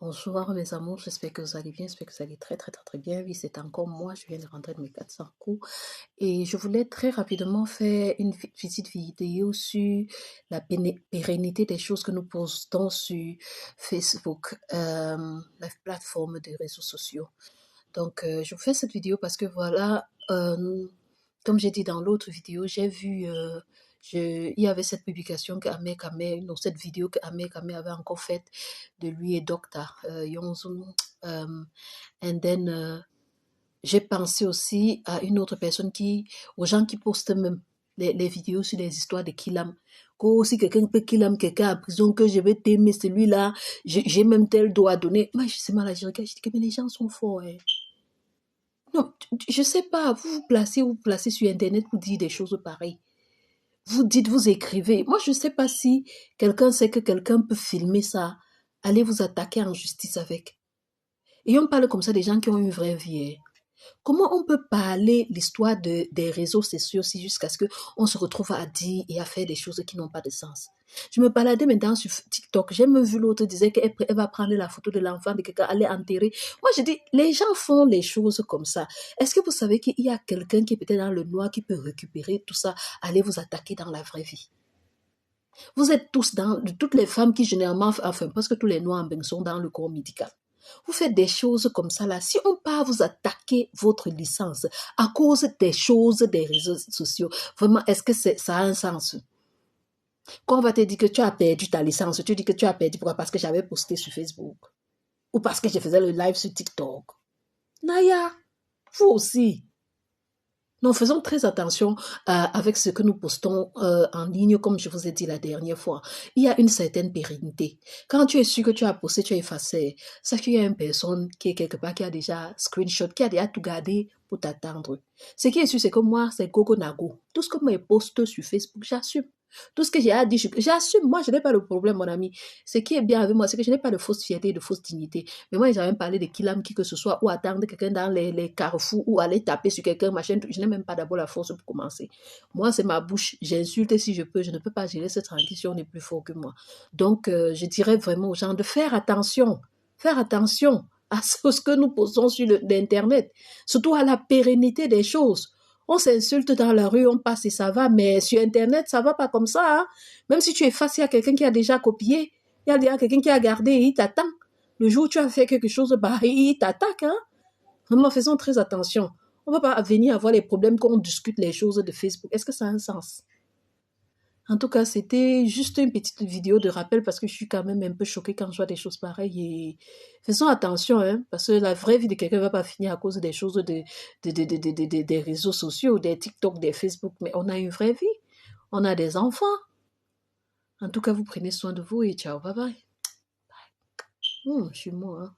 Bonsoir mes amours, j'espère que vous allez bien, j'espère que vous allez très bien. Oui, c'est encore moi, je viens de rentrer de mes 400 coups et je voulais très rapidement faire une petite vidéo sur la pérennité des choses que nous postons sur Facebook, la plateforme des réseaux sociaux. Donc, je vous fais cette vidéo parce que voilà, comme j'ai dit dans l'autre vidéo, j'ai vu, il y avait cette publication non, cette vidéo qu'Ahmed avait encore faite de lui et Docta Yonzun. And then, j'ai pensé aussi à une autre personne aux gens qui postent même les vidéos sur les histoires de Kilam. Que si quelqu'un peut Kilam quelqu'un à prison, que je vais t'aimer celui-là, j'ai même tel droit à donner. Moi, je sais mal à dire, je dis que mais les gens sont forts, hein. Non, je sais pas, vous vous placez sur Internet pour dire des choses pareilles. Vous dites, vous écrivez. Moi, je sais pas si quelqu'un sait que quelqu'un peut filmer ça, allez vous attaquer en justice avec. Et on parle comme ça des gens qui ont une vraie vie, hein. Comment on peut parler l'histoire des réseaux sociaux si jusqu'à ce qu'on se retrouve à dire et à faire des choses qui n'ont pas de sens? Je me baladais maintenant sur TikTok. J'ai même vu l'autre disait qu'elle va prendre la photo de l'enfant de quelqu'un, aller enterrer. Moi, je dis, les gens font les choses comme ça. Est-ce que vous savez qu'il y a quelqu'un qui est peut-être dans le noir qui peut récupérer tout ça, aller vous attaquer dans la vraie vie? Vous êtes toutes les femmes qui généralement, enfin, parce que tous les noirs sont dans le corps médical. Vous faites des choses comme ça là. Si on part vous attaquer votre licence à cause des choses des réseaux sociaux, vraiment, est-ce que ça a un sens? Quand on va te dire que tu as perdu ta licence, tu dis que tu as perdu pourquoi? Parce que j'avais posté sur Facebook ou parce que je faisais le live sur TikTok. Naya, vous aussi. Non, faisons très attention avec ce que nous postons en ligne, comme je vous ai dit la dernière fois. Il y a une certaine pérennité. Quand tu es sûr que tu as posté, tu as effacé, sache qu'il y a une personne qui est quelque part, qui a déjà screenshot, qui a déjà tout gardé pour t'attendre. Ce qui est sûr, c'est que moi, c'est Gogo Nago. Tout ce que je poste sur Facebook, j'assume. Tout ce que j'ai à dire, j'assume. Moi, je n'ai pas le problème, mon ami. Ce qui est bien avec moi, c'est que je n'ai pas de fausse fierté, de fausse dignité. Mais moi, j'ai même parlé de Kilam, qui que ce soit, ou attendre quelqu'un dans les carrefours, ou aller taper sur quelqu'un, machin. Je n'ai même pas d'abord la force pour commencer. Moi, c'est ma bouche. J'insulte si je peux. Je ne peux pas gérer cette tranquille si on est plus fort que moi. Donc, je dirais vraiment aux gens de faire attention. Faire attention à ce que nous posons sur l'Internet. Surtout à la pérennité des choses. On s'insulte dans la rue, on passe et ça va, mais sur Internet, ça va pas comme ça, hein. Même si tu effaces, il y a quelqu'un qui a déjà copié, il y a déjà quelqu'un qui a gardé et il t'attend. Le jour où tu as fait quelque chose, bah, il t'attaque, hein. Vraiment, faisons très attention. On ne va pas venir avoir les problèmes quand on discute les choses de Facebook. Est-ce que ça a un sens? En tout cas, c'était juste une petite vidéo de rappel parce que je suis quand même un peu choquée quand je vois des choses pareilles. Et faisons attention, hein, parce que la vraie vie de quelqu'un ne va pas finir à cause des choses des réseaux sociaux, des TikTok, des Facebook. Mais on a une vraie vie. On a des enfants. En tout cas, vous prenez soin de vous et ciao, bye bye. Je suis moi, hein.